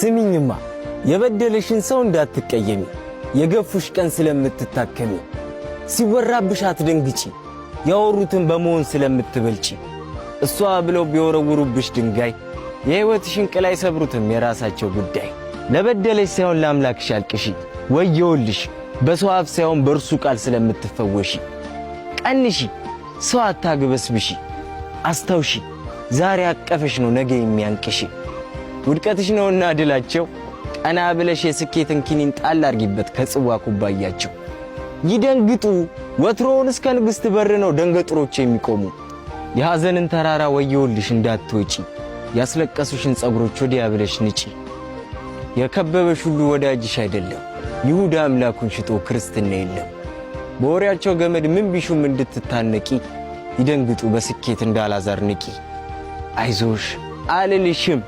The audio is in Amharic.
ስሚኝማ የበደለሽን ሰው እንዳትቀየሚ የገፉሽ ቀን ስለምትታከሚ ሲወራብሽ አትደንግጪ ያወሩትን በመሆን ስለምትበልጪ እሷ ብለው ቢወረውሩብሽ ድንጋይ የሕይወትሽን ቅል አይሰብሩትም የራሳቸው ጉዳይ ለበደለሽ ሳይሆን ለአምላክሽ አልቅሺ ወየውልሽ በሰው አፍ ሳይሆን በእርሱ ቃል ስለምትፈወሺ ቀንሺ ሰው አታግበስብሺ አስታውሺ ዛሬ አቀፈሽ ነው ነገ የሚያንቅሺ ውድቀትሽ ነውና ድላቸው ቀና ብለሽ የስኬትን ኪኒን ጣል አርጊበት ከጽዋ ኩባያቸው ይደንግጡ ወትሮውን እስከ ንግሥት በር ነው ደንገጥሮች የሚቆሙ የሐዘንን ተራራ ወየውልሽ እንዳትወጪ ያስለቀሱሽን ጸጉሮች ወዲያ ብለሽ ንጪ የከበበሽ ሁሉ ወዳጅሽ አይደለም ይሁዳ አምላኩን ሽጦ ክርስትና የለም በወሬያቸው ገመድ ምን ቢሹም እንድትታነቂ ይደንግጡ በስኬት እንዳላዛር ንቂ አይዞሽ አልልሽም